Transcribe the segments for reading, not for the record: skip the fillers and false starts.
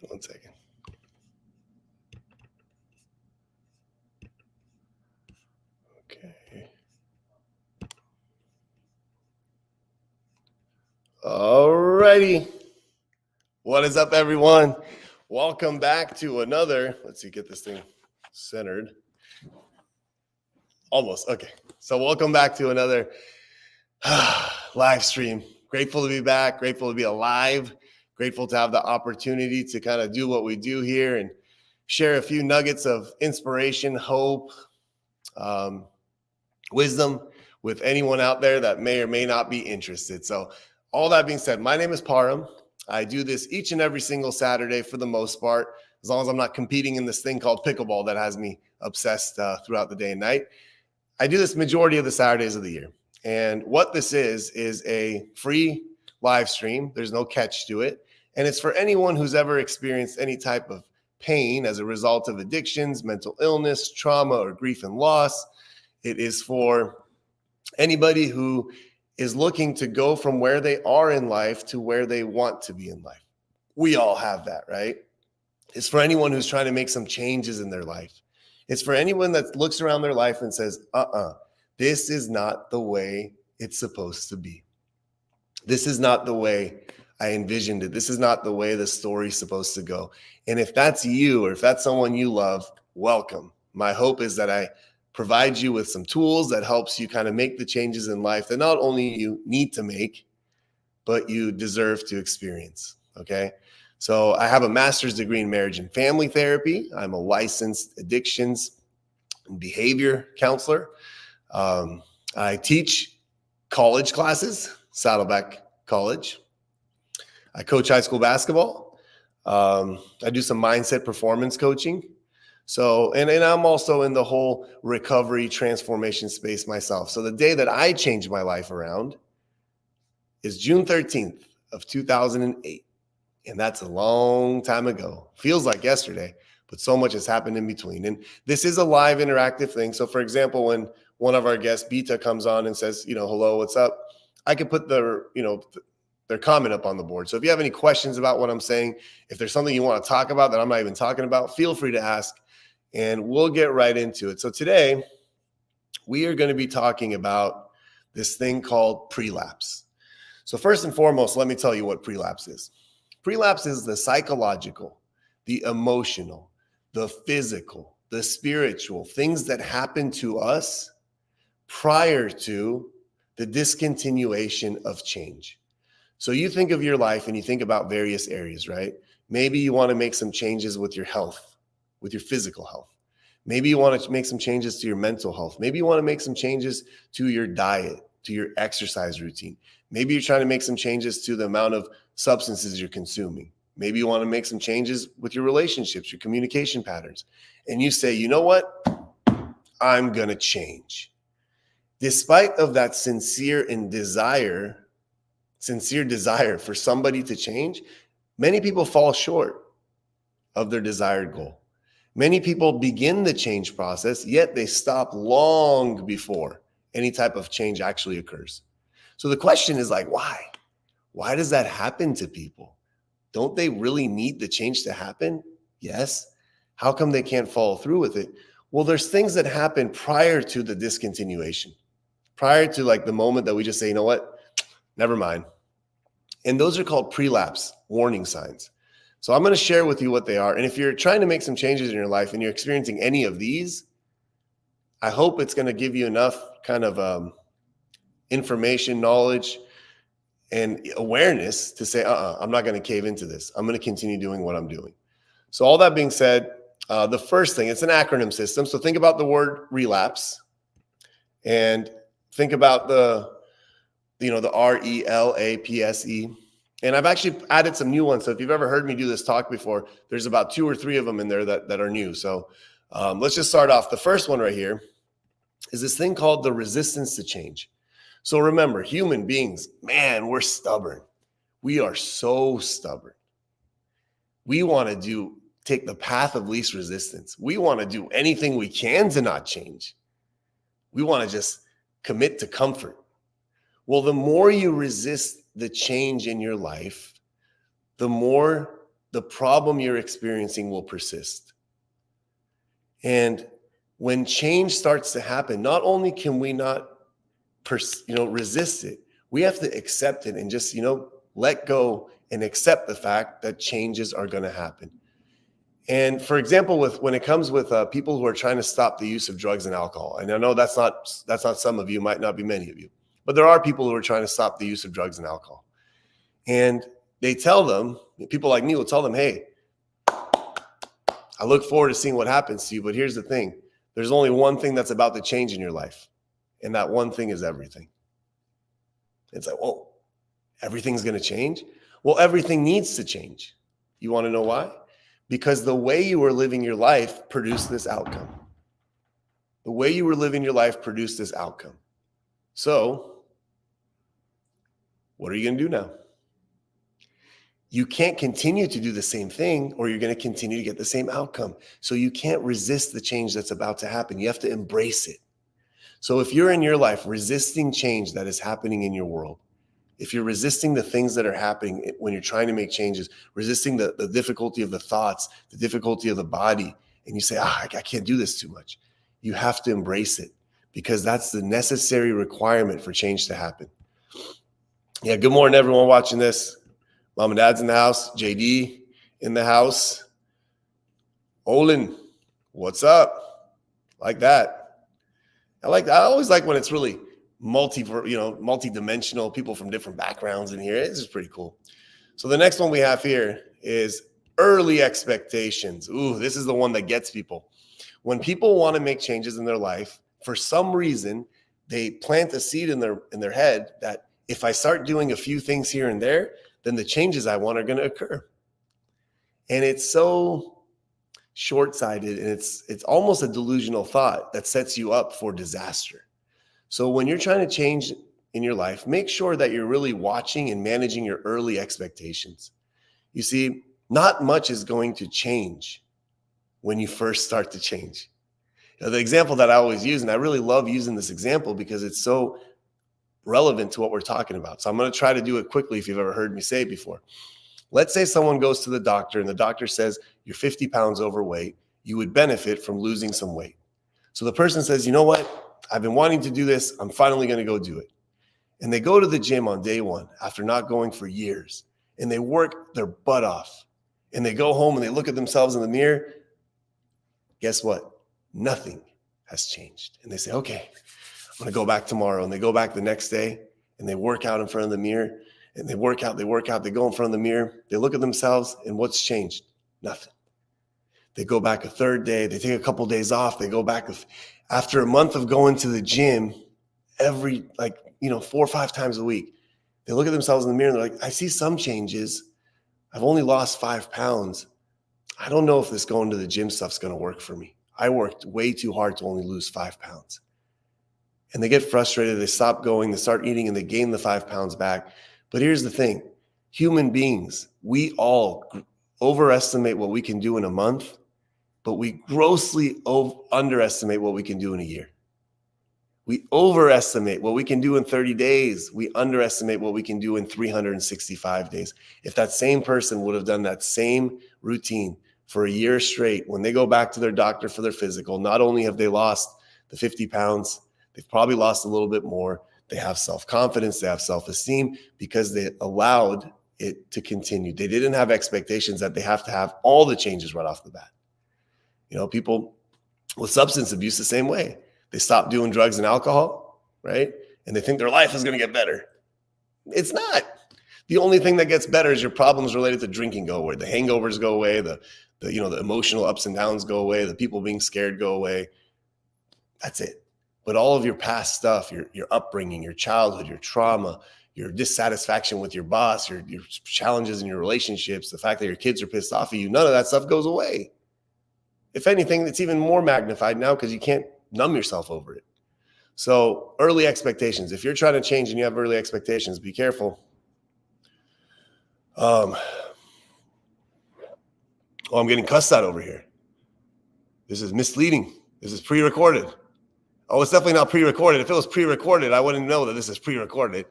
One second. Okay. All righty. What is up, everyone? Welcome back to another, let's see, get this thing centered. Almost. Okay. So welcome back to another live stream. Grateful to be back. Grateful to be alive. Grateful to have the opportunity to kind of do what we do here and share a few nuggets of inspiration, hope, wisdom with anyone out there that may or may not be interested. So all that being said, my name is Param. I do this each and every single Saturday for the most part, as long as I'm not competing in this thing called pickleball that has me obsessed throughout the day and night. I do this majority of the Saturdays of the year. And what this is a free live stream. There's no catch to it. And it's for anyone who's ever experienced any type of pain as a result of addictions, mental illness, trauma, or grief and loss. It is for anybody who is looking to go from where they are in life to where they want to be in life. We all have that, right? It's for anyone who's trying to make some changes in their life. It's for anyone that looks around their life and says, this is not the way it's supposed to be. This is not the way I envisioned it. This is not the way the story's supposed to go. And if that's you or if that's someone you love, welcome. My hope is that I provide you with some tools that helps you kind of make the changes in life that not only you need to make, but you deserve to experience. Okay. So I have a master's degree in marriage and family therapy. I'm a licensed addictions and behavior counselor. I teach college classes, Saddleback College. I coach high school basketball. I do some mindset performance coaching. So, and I'm also in the whole recovery transformation space myself. So the day that I changed my life around is June 13th of 2008. And that's a long time ago. Feels like yesterday, but so much has happened in between. And this is a live interactive thing. So for example, when one of our guests, Beta, comes on and says, hello, what's up? I could put their comment up on the board. So if you have any questions about what I'm saying, if there's something you want to talk about that I'm not even talking about, feel free to ask. And we'll get right into it. So today, we are going to be talking about this thing called pre-lapse. So first and foremost, let me tell you what pre-lapse is. Pre-lapse is the psychological, the emotional, the physical, the spiritual, things that happen to us prior to the discontinuation of change. So you think of your life and you think about various areas, right? Maybe you want to make some changes with your health, with your physical health. Maybe you want to make some changes to your mental health. Maybe you want to make some changes to your diet, to your exercise routine. Maybe you're trying to make some changes to the amount of substances you're consuming. Maybe you want to make some changes with your relationships, your communication patterns. And you say, you know what? I'm going to change. Despite of that sincere desire for somebody to change, many people fall short of their desired goal. Many people begin the change process, yet they stop long before any type of change actually occurs. So the question is like, why? Why does that happen to people? Don't they really need the change to happen? Yes. How come they can't follow through with it? Well, there's things that happen prior to the discontinuation, prior to like the moment that we just say, you know what, never mind. And those are called pre-lapse warning signs. So I'm going to share with you what they are. And if you're trying to make some changes in your life and you're experiencing any of these, I hope it's going to give you enough kind of information, knowledge, and awareness to say, I'm not going to cave into this. I'm going to continue doing what I'm doing. So all that being said, the first thing, it's an acronym system. So think about the word relapse and think about the RELAPSE. And I've actually added some new ones. So if you've ever heard me do this talk before, there's about 2 or 3 of them in there that are new. So let's just start off. The first one right here is this thing called the resistance to change. So remember, human beings, man, we're stubborn. We are so stubborn. We want to take the path of least resistance. We want to do anything we can to not change. We want to just commit to comfort. Well, the more you resist the change in your life, the the problem you're experiencing will persist. And when change starts to happen, not only can we not resist it, we have to accept it and just let go and accept the fact that changes are going to happen. And for example, when it comes with people who are trying to stop the use of drugs and alcohol, and I know that's not some of you, might not be many of you, but there are people who are trying to stop the use of drugs and alcohol. And they tell them, people like me will tell them, hey, I look forward to seeing what happens to you, but here's the thing. There's only one thing that's about to change in your life, and that one thing is everything. It's like, whoa, everything's going to change? Well, everything needs to change. You want to know why? Because the way you were living your life produced this outcome. The way you were living your life produced this outcome. So, what are you going to do now? You can't continue to do the same thing, or you're going to continue to get the same outcome. So you can't resist the change that's about to happen. You have to embrace it. So if you're in your life resisting change that is happening in your world, if you're resisting the things that are happening when you're trying to make changes, resisting the difficulty of the thoughts, the difficulty of the body, and you say, I can't do this too much, you have to embrace it, because that's the necessary requirement for change to happen. Yeah, good morning, everyone watching this. Mom and Dad's in the house. JD in the house. Olin, what's up? Like that. I always like when it's really multi-dimensional, people from different backgrounds in here. This is pretty cool. So the next one we have here is early expectations. Ooh, this is the one that gets people. When people want to make changes in their life, for some reason, they plant a seed in their head that if I start doing a few things here and there, then the changes I want are going to occur. And it's so short-sighted, and it's almost a delusional thought that sets you up for disaster. So when you're trying to change in your life, make sure that you're really watching and managing your early expectations. You see, not much is going to change when you first start to change. The example that I always use, and I really love using this example because it's so relevant to what we're talking about. So I'm going to try to do it quickly if you've ever heard me say it before. Let's say someone goes to the doctor and the doctor says, you're 50 pounds overweight. You would benefit from losing some weight. So the person says, you know what? I've been wanting to do this. I'm finally going to go do it. And they go to the gym on day one after not going for years, and they work their butt off. And they go home and they look at themselves in the mirror. Guess what? Nothing has changed. And they say, okay, I'm going to go back tomorrow. And they go back the next day and they work out in front of the mirror. And they work out, they go in front of the mirror. They look at themselves, and what's changed? Nothing. They go back a third day. They take a couple of days off. They go back. After a month of going to the gym every 4 or 5 times a week, they look at themselves in the mirror and they're like, I see some changes. I've only lost 5 pounds. I don't know if this going to the gym stuff's going to work for me. I worked way too hard to only lose 5 pounds. And they get frustrated. They stop going. They start eating, and they gain the 5 pounds back. But here's the thing. Human beings, we all overestimate what we can do in a month, but we grossly underestimate what we can do in a year. We overestimate what we can do in 30 days. We underestimate what we can do in 365 days. If that same person would have done that same routine for a year straight, when they go back to their doctor for their physical, not only have they lost the 50 pounds, they've probably lost a little bit more. They have self-confidence, they have self-esteem because they allowed it to continue. They didn't have expectations that they have to have all the changes right off the bat. People with substance abuse the same way. They stop doing drugs and alcohol, right? And they think their life is going to get better. It's not. The only thing that gets better is your problems related to drinking go away. The hangovers go away. The emotional ups and downs go away. The people being scared go away. That's it. But all of your past stuff, your upbringing, your childhood, your trauma, your dissatisfaction with your boss, your challenges in your relationships, the fact that your kids are pissed off at you, none of that stuff goes away. If anything, it's even more magnified now because you can't numb yourself over it. So early expectations. If you're trying to change and you have early expectations, be careful. I'm getting cussed out over here. This is misleading. This is pre-recorded. Oh, it's definitely not pre-recorded. If it was pre-recorded, I wouldn't know that this is pre-recorded.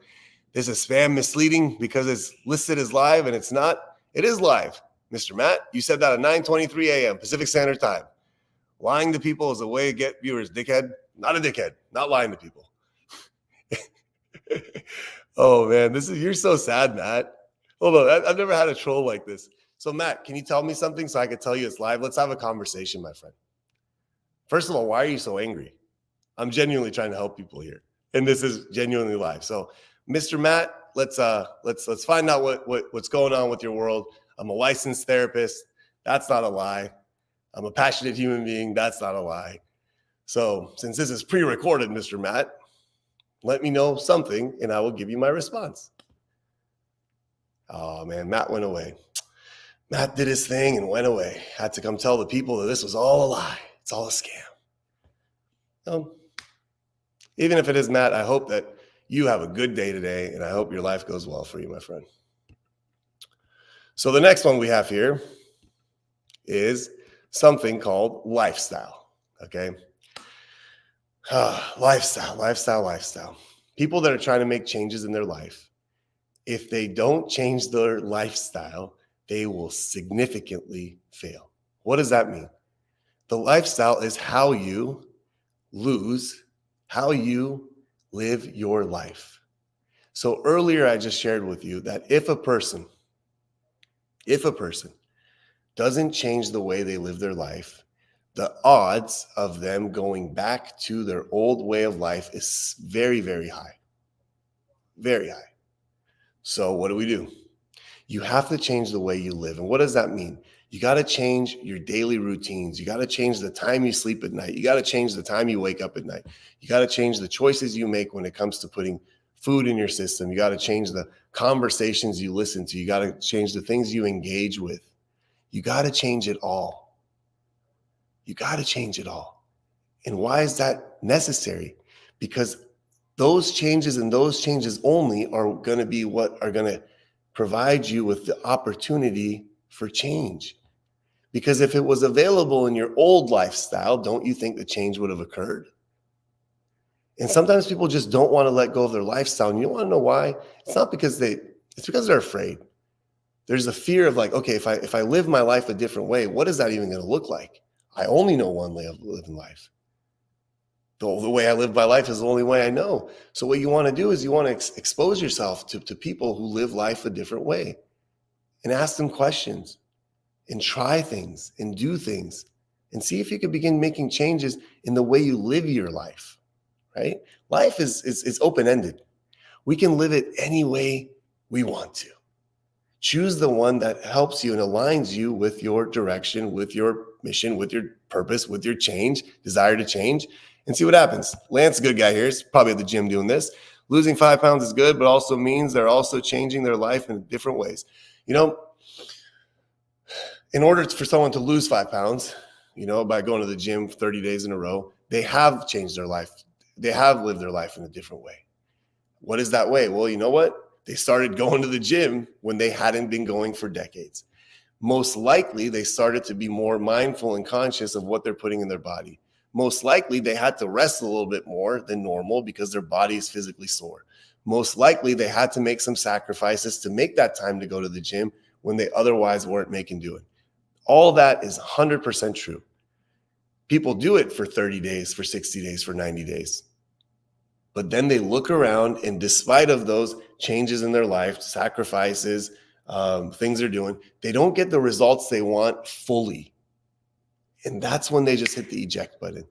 This is spam misleading because it's listed as live and it's not. It is live. Mr. Matt, you said that at 9:23 a.m. Pacific Standard Time. Lying to people is a way to get viewers, dickhead. Not a dickhead, not lying to people. Oh man, you're so sad, Matt. Hold on, I've never had a troll like this. So Matt, can you tell me something so I can tell you it's live? Let's have a conversation, my friend. First of all, why are you so angry? I'm genuinely trying to help people here, and this is genuinely live. So, Mr. Matt, let's find out what's going on with your world. I'm a licensed therapist. That's not a lie. I'm a passionate human being. That's not a lie. So, since this is pre-recorded, Mr. Matt, let me know something, and I will give you my response. Oh man, Matt went away. Matt did his thing and went away. Had to come tell the people that this was all a lie. It's all a scam. Even if it is, Matt, I hope that you have a good day today, and I hope your life goes well for you, my friend. So the next one we have here is something called lifestyle, okay? Lifestyle. People that are trying to make changes in their life, if they don't change their lifestyle, they will significantly fail. What does that mean? The lifestyle is how you live your life. So earlier I just shared with you that if a person doesn't change the way they live their life, the odds of them going back to their old way of life is very, very high. Very high. So what do? You have to change the way you live. And what does that mean? You got to change your daily routines. You got to change the time you sleep at night. You got to change the time you wake up at night. You got to change the choices you make when it comes to putting food in your system. You got to change the conversations you listen to. You got to change the things you engage with. You got to change it all. You got to change it all. And why is that necessary? Because those changes and those changes only are going to be what are going to provide you with the opportunity for change. Because if it was available in your old lifestyle, don't you think the change would have occurred? And sometimes people just don't want to let go of their lifestyle. And you want to know why? It's not because it's because they're afraid. There's a fear of like, okay, if I live my life a different way, what is that even going to look like? I only know one way of living life. The way I live my life is the only way I know. So what you want to do is you want to expose yourself to people who live life a different way and ask them questions and try things and do things and see if you can begin making changes in the way you live your life, right? Life is open-ended. We can live it any way we want to. Choose the one that helps you and aligns you with your direction, with your mission, with your purpose, with your desire to change, and see what happens. Lance, a good guy here, is probably at the gym doing this. Losing 5 pounds is good, but also means they're also changing their life in different ways. In order for someone to lose 5 pounds, by going to the gym 30 days in a row, they have changed their life. They have lived their life in a different way. What is that way? Well, you know what? They started going to the gym when they hadn't been going for decades. Most likely, they started to be more mindful and conscious of what they're putting in their body. Most likely, they had to rest a little bit more than normal because their body is physically sore. Most likely, they had to make some sacrifices to make that time to go to the gym when they otherwise weren't making do it. All that is 100% true. People do it for 30 days, for 60 days, for 90 days. But then they look around, and despite of those changes in their life, sacrifices, things they're doing, they don't get the results they want fully. And that's when they just hit the eject button.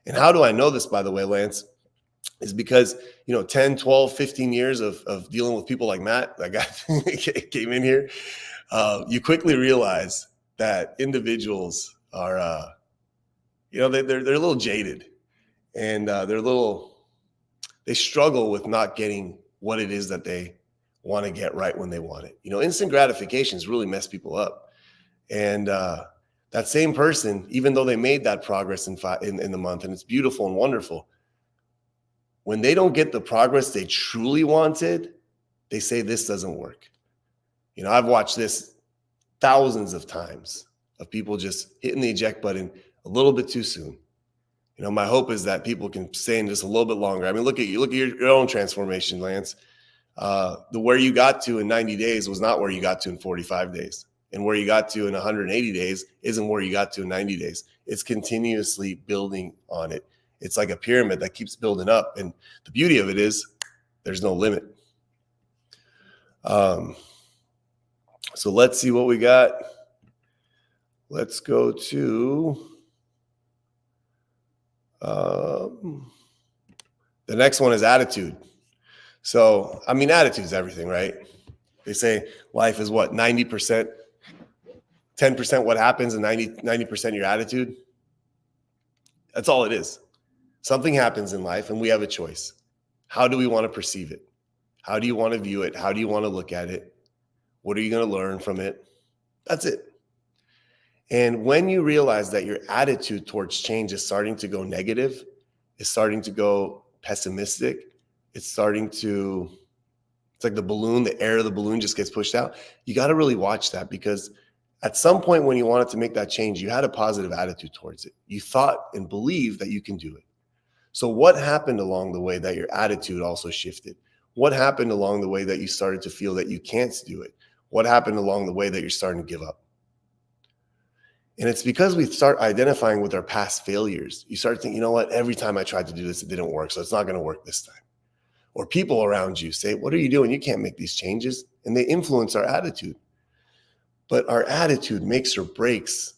And how do I know this, by the way, Lance? Is because, 10, 12, 15 years of dealing with people like Matt, that guy came in here, you quickly realize that individuals are, they're a little jaded, and they struggle with not getting what it is that they want to get right when they want it. Instant gratifications really mess people up. And that same person, even though they made that progress in the month, and it's beautiful and wonderful, when they don't get the progress they truly wanted, they say this doesn't work. I've watched this thousands of times of people just hitting the eject button a little bit too soon. My hope is that people can stay in just a little bit longer. I mean, look at your own transformation, Lance. Where you got to in 90 days was not where you got to in 45 days. And where you got to in 180 days isn't where you got to in 90 days. It's continuously building on it. It's like a pyramid that keeps building up. And the beauty of it is there's no limit. So let's see what we got. Let's go to the next one is attitude. So, I mean, attitude is everything, right? They say life is what, 90%, 10% what happens and 90% your attitude. That's all it is. Something happens in life and we have a choice. How do we want to perceive it? How do you want to view it? How do you want to look at it? What are you going to learn from it? That's it. And when you realize that your attitude towards change is starting to go negative, is starting to go pessimistic, it's like the balloon, the air of the balloon just gets pushed out. You got to really watch that, because at some point when you wanted to make that change, you had a positive attitude towards it. You thought and believed that you can do it. So what happened along the way that your attitude also shifted? What happened along the way that you started to feel that you can't do it? What happened along the way that you're starting to give up? And it's because we start identifying with our past failures. You start thinking, you know what, every time I tried to do this, it didn't work, so it's not going to work this time. Or people around you say, what are you doing? You can't make these changes. And they influence our attitude. But our attitude makes or breaks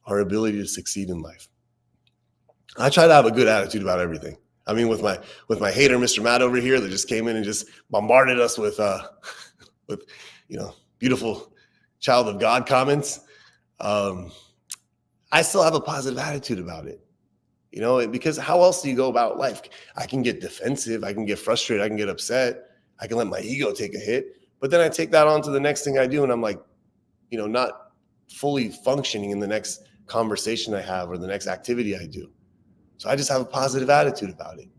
our ability to succeed in life. I try to have a good attitude about everything. I mean, with my hater, Mr. Matt over here, that just came in and just bombarded us with beautiful child of God comments. I still have a positive attitude about it, because how else do you go about life? I can get defensive. I can get frustrated. I can get upset. I can let my ego take a hit. But then I take that on to the next thing I do. And I'm like, not fully functioning in the next conversation I have or the next activity I do. So I just have a positive attitude about it,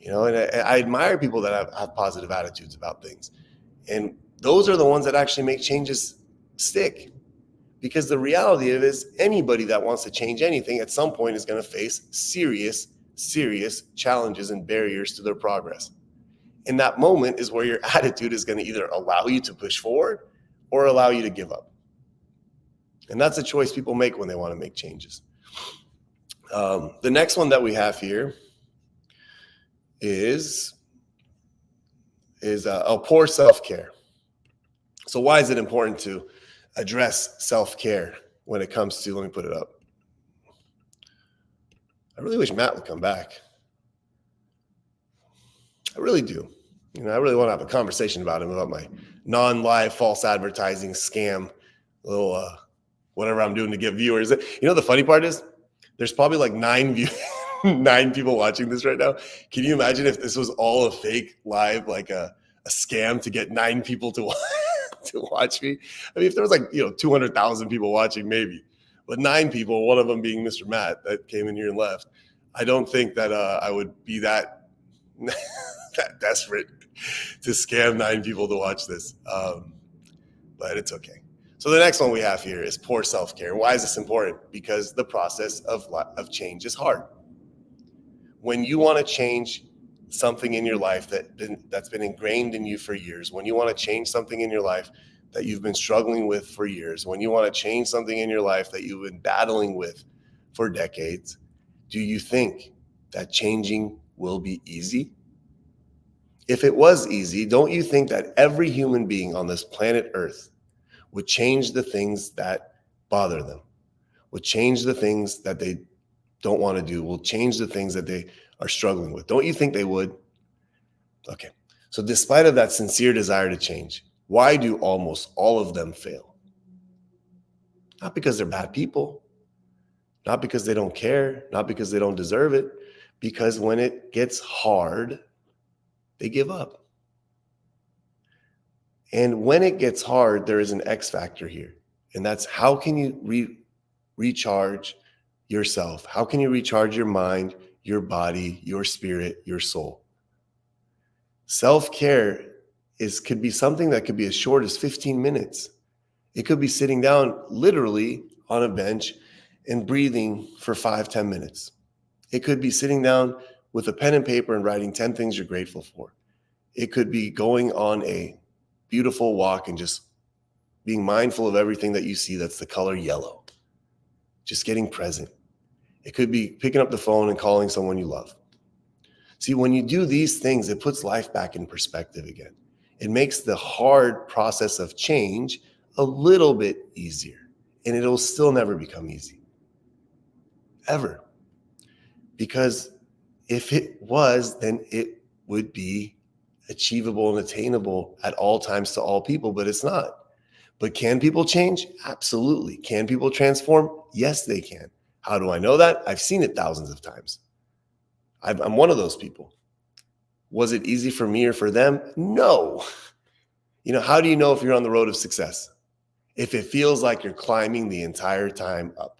and I admire people that have positive attitudes about things. And those are the ones that actually make changes stick. Because the reality of it is anybody that wants to change anything at some point is going to face serious, serious challenges and barriers to their progress. And that moment is where your attitude is going to either allow you to push forward or allow you to give up. And that's a choice people make when they want to make changes. The next one that we have here is poor self-care. So why is it important to address self-care when it comes to, let me put it up. I really wish Matt would come back. I really do. I really want to have a conversation about him, about my non-live false advertising scam, little whatever I'm doing to get viewers. The funny part is there's probably like 9 people watching this right now. Can you imagine if this was all a fake live, like a scam to get 9 people to watch me? I mean, if there was 200,000 people watching, maybe, but 9 people, one of them being Mr. Matt that came in here and left. I don't think that I would be that that desperate to scam 9 people to watch this, but it's okay. So the next one we have here is poor self-care. Why is this important? Because the process of change is hard. When you want to change something in your life that's been ingrained in you for years, when you want to change something in your life that you've been struggling with for years, when you want to change something in your life that you've been battling with for decades, do you think that changing will be easy? If it was easy, don't you think that every human being on this planet Earth would change the things that bother them, would change the things that they don't want to do, will change the things that they are struggling with? Don't you think they would? Okay. So despite of that sincere desire to change, why do almost all of them fail? Not because they're bad people, not because they don't care, not because they don't deserve it, because when it gets hard, they give up. And when it gets hard, there is an X factor here. And that's, how can you recharge yourself? How can you recharge your mind, your body, your spirit, your soul? Self-care could be something that could be as short as 15 minutes. It could be sitting down literally on a bench and breathing for 5-10 minutes. It could be sitting down with a pen and paper and writing 10 things you're grateful for. It could be going on a beautiful walk and just being mindful of everything that you see that's the color yellow, just getting present. It could be picking up the phone and calling someone you love. See, when you do these things, it puts life back in perspective again. It makes the hard process of change a little bit easier, and it'll still never become easy, ever. Because if it was, then it would be achievable and attainable at all times to all people, but it's not. But can people change? Absolutely. Can people transform? Yes, they can. How do I know that? I've seen it thousands of times. I'm one of those people. Was it easy for me or for them? No. How do you know if you're on the road of success? If it feels like you're climbing the entire time up.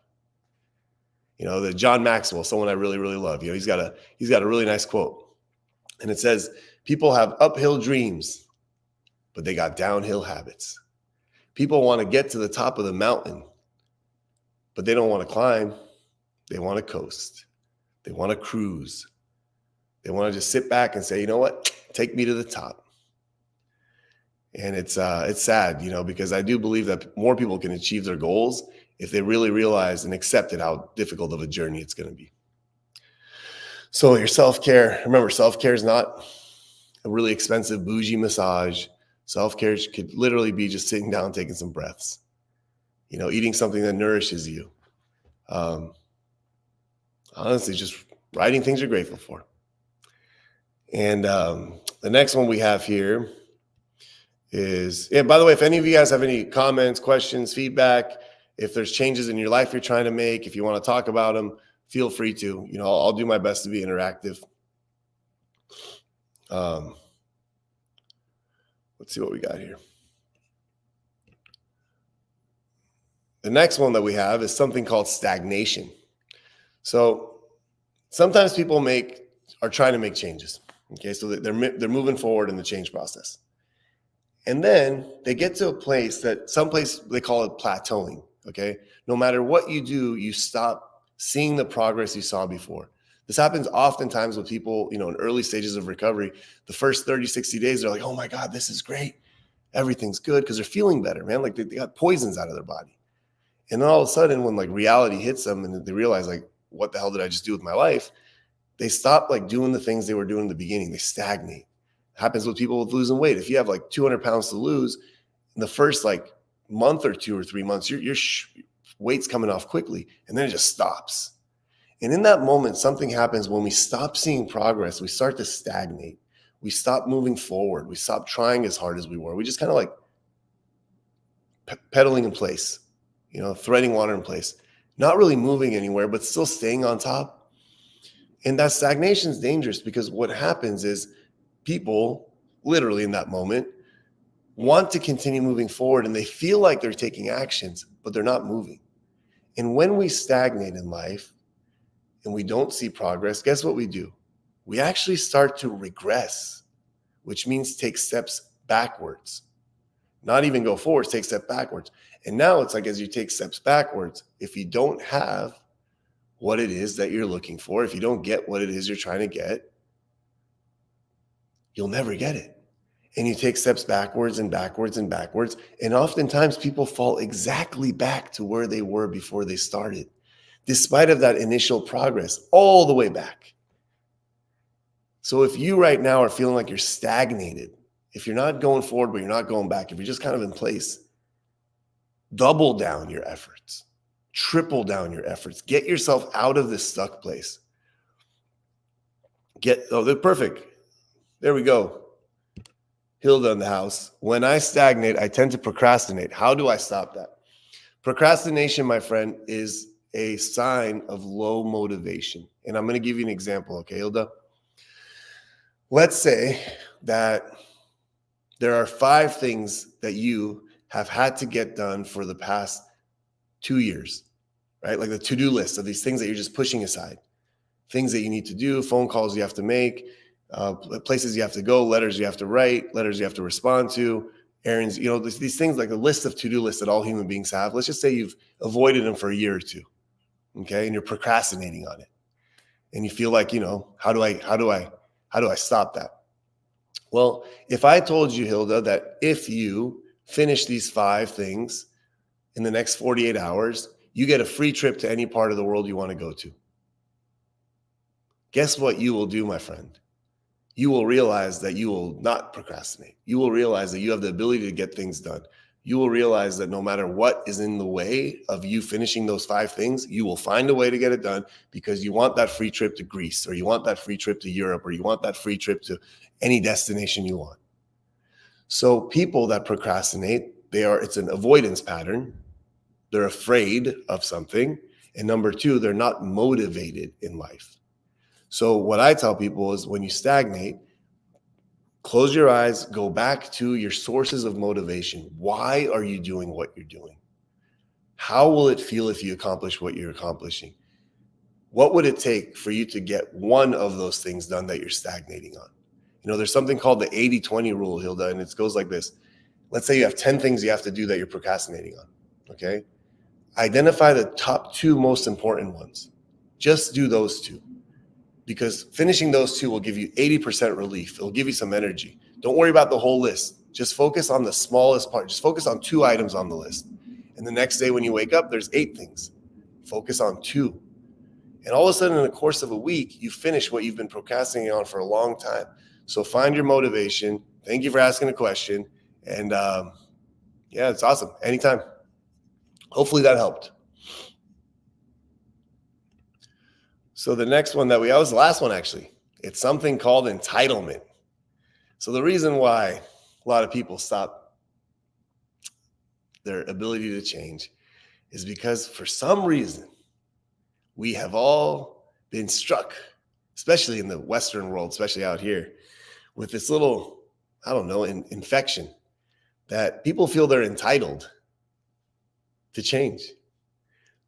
The John Maxwell, someone I really, really love. He's got a really nice quote. And it says, people have uphill dreams, but they got downhill habits. People want to get to the top of the mountain, but they don't want to climb. They want to coast. They want to cruise. They want to just sit back and say, you know what? Take me to the top. And it's sad, because I do believe that more people can achieve their goals if they really realize and accepted how difficult of a journey it's going to be. So your self-care, remember, self-care is not a really expensive bougie massage. Self-care could literally be just sitting down, taking some breaths, eating something that nourishes you. Honestly, just writing things you're grateful for. And the next one we have here is, by the way, if any of you guys have any comments, questions, feedback, if there's changes in your life you're trying to make, if you want to talk about them, feel free to. I'll do my best to be interactive. Let's see what we got here. The next one that we have is something called stagnation. So sometimes people are trying to make changes. Okay, so they're moving forward in the change process. And then they get to a place someplace they call it plateauing. Okay, no matter what you do, you stop seeing the progress you saw before. This happens oftentimes with people, in early stages of recovery. The first 30, 60 days, they're like, oh my God, this is great. Everything's good, because they're feeling better, man. Like they got poisons out of their body. And then all of a sudden, when reality hits them and they realize, what the hell did I just do with my life? They stop doing the things they were doing in the beginning. They stagnate. It happens with people with losing weight. If you have 200 pounds to lose, in the first month or 2 or 3 months, your weight's coming off quickly, and then it just stops. And in that moment, something happens when we stop seeing progress. We start to stagnate. We stop moving forward. We stop trying as hard as we were. We just kind of pedaling in place, threading water in place, not really moving anywhere, but still staying on top. And that stagnation is dangerous, because what happens is people literally in that moment want to continue moving forward, and they feel like they're taking actions, but they're not moving. And when we stagnate in life and we don't see progress, guess what we do? We actually start to regress, which means take steps backwards. Not even go forwards, take steps backwards. And now it's as you take steps backwards, if you don't have what it is that you're looking for, if you don't get what it is you're trying to get, you'll never get it. And you take steps backwards and backwards and backwards. And oftentimes people fall exactly back to where they were before they started, despite of that initial progress, all the way back. So if you right now are feeling like you're stagnated, if you're not going forward, but you're not going back, if you're just kind of in place, double down your efforts, triple down your efforts, get yourself out of this stuck place. They're perfect. There we go. Hilda in the house. When I stagnate, I tend to procrastinate. How do I stop that? Procrastination, my friend, is a sign of low motivation. And I'm going to give you an example, okay, Hilda? Let's say that there are 5 things that you have had to get done for the past 2 years, right? Like the to-do list of these things that you're just pushing aside. Things that you need to do, phone calls you have to make, places you have to go, letters you have to write, letters you have to respond to, errands, these things, like a list of to-do lists that all human beings have. Let's just say you've avoided them for a year or 2, okay? And you're procrastinating on it. And you feel like, how do I stop that? Well, if I told you, Hilda, that if you finish these 5 things in the next 48 hours, you get a free trip to any part of the world you want to go to. Guess what you will do, my friend? You will realize that you will not procrastinate. You will realize that you have the ability to get things done. You will realize that no matter what is in the way of you finishing those 5 things, you will find a way to get it done because you want that free trip to Greece, or you want that free trip to Europe, or you want that free trip to any destination you want. So people that procrastinate, it's an avoidance pattern. They're afraid of something. And number 2, they're not motivated in life. So what I tell people is when you stagnate, close your eyes, go back to your sources of motivation. Why are you doing what you're doing? How will it feel if you accomplish what you're accomplishing? What would it take for you to get one of those things done that you're stagnating on? There's something called the 80-20 rule, Hilda, and it goes like this. Let's say you have 10 things you have to do that you're procrastinating on, okay? Identify the top 2 most important ones. Just do those 2. Because finishing those 2 will give you 80% relief. It'll give you some energy. Don't worry about the whole list. Just focus on the smallest part. Just focus on 2 items on the list. And the next day when you wake up, there's 8 things. Focus on 2. And all of a sudden in the course of a week, you finish what you've been procrastinating on for a long time. So find your motivation. Thank you for asking a question. And yeah, it's awesome. Anytime. Hopefully that helped. So the next one that was the last one actually. It's something called entitlement. So the reason why a lot of people stop their ability to change is because for some reason we have all been struck, especially in the Western world, especially out here, with this little, infection that people feel they're entitled to change.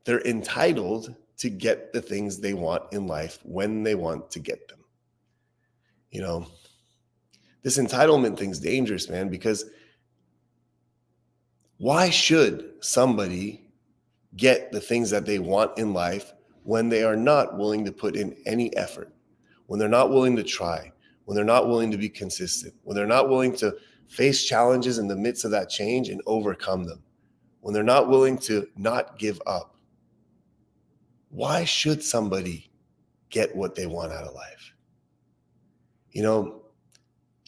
They're entitled to get the things they want in life when they want to get them. This entitlement thing's dangerous, man, because why should somebody get the things that they want in life when they are not willing to put in any effort, when they're not willing to try, when they're not willing to be consistent, when they're not willing to face challenges in the midst of that change and overcome them, when they're not willing to not give up? Why should somebody get what they want out of life?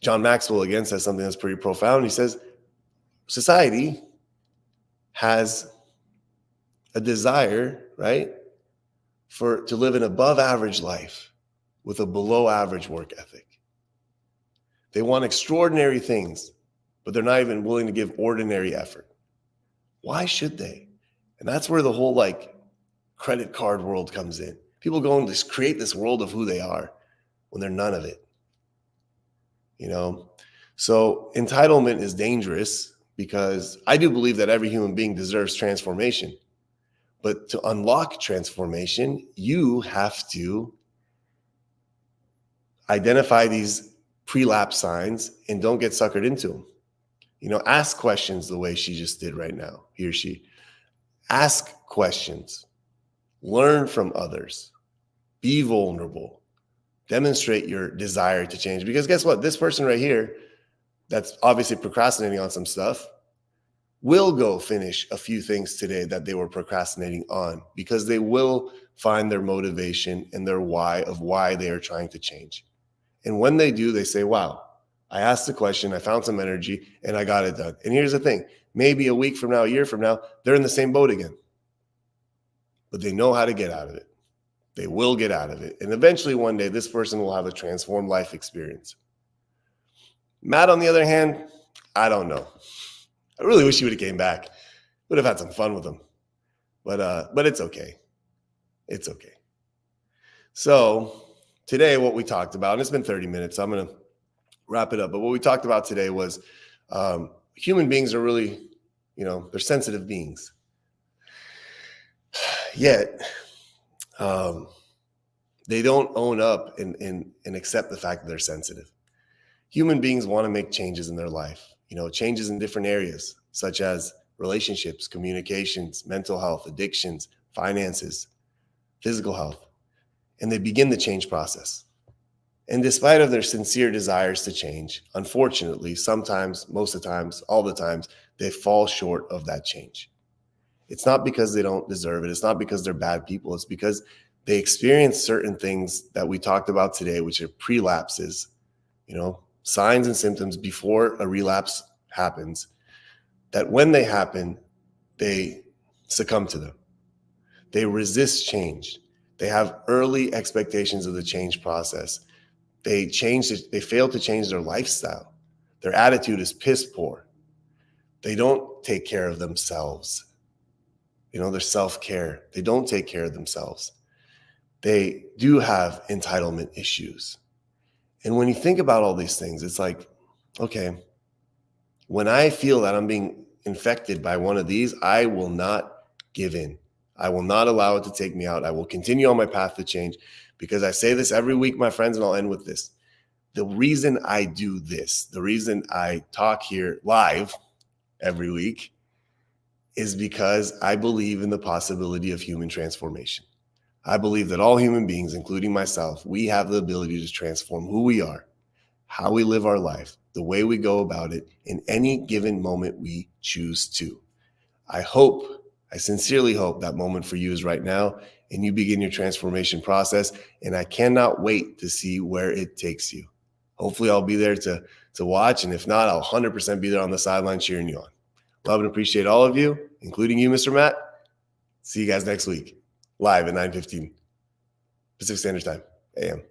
John Maxwell again says something that's pretty profound. He says, society has a desire, right, to live an above average life with a below average work ethic. They want extraordinary things, but they're not even willing to give ordinary effort. Why should they? And that's where the whole credit card world comes in. People go and just create this world of who they are when they're none of it. So entitlement is dangerous because I do believe that every human being deserves transformation. But to unlock transformation, you have to identify these pre-lapse signs and don't get suckered into them. Ask questions the way she just did right now, he or she. Ask questions. Learn from others. Be vulnerable. Demonstrate your desire to change. Because guess what? This person right here that's obviously procrastinating on some stuff will go finish a few things today that they were procrastinating on because they will find their motivation and their why of why they are trying to change. And when they do, they say, wow, I asked the question, I found some energy, and I got it done. And here's the thing. Maybe a week from now, a year from now, they're in the same boat again. But they know how to get out of it. They will get out of it. And eventually one day, this person will have a transformed life experience. Matt, on the other hand, I don't know. I really wish he would have came back. Would have had some fun with him. But it's okay. It's okay. So today, what we talked about, and it's been 30 minutes, so I'm going to wrap it up. But what we talked about today was human beings are really, they're sensitive beings. Yet, they don't own up and accept the fact that they're sensitive. Human beings want to make changes in their life, changes in different areas, such as relationships, communications, mental health, addictions, finances, physical health. And they begin the change process. And despite of their sincere desires to change, unfortunately, sometimes, most of the times, all the times, they fall short of that change. It's not because they don't deserve it. It's not because they're bad people. It's because they experience certain things that we talked about today, which are pre-lapses, signs and symptoms before a relapse happens, that when they happen, they succumb to them. They resist change. They have early expectations of the change process. They fail to change their lifestyle. Their attitude is piss poor. They don't take care of themselves. Their self-care. They don't take care of themselves. They do have entitlement issues. And when you think about all these things, it's like, okay, when I feel that I'm being infected by one of these, I will not give in. I will not allow it to take me out. I will continue on my path to change, because I say this every week, my friends, and I'll end with this. The reason I do this, the reason I talk here live every week, is because I believe in the possibility of human transformation. I believe that all human beings, including myself, we have the ability to transform who we are, how we live our life, the way we go about it in any given moment we choose to. I sincerely hope that moment for you is right now and you begin your transformation process. And I cannot wait to see where it takes you. Hopefully I'll be there to watch. And if not, I'll 100% be there on the sideline cheering you on. Love and appreciate all of you, including you, Mr. Matt. See you guys next week, live at 9:15 Pacific Standard Time, AM.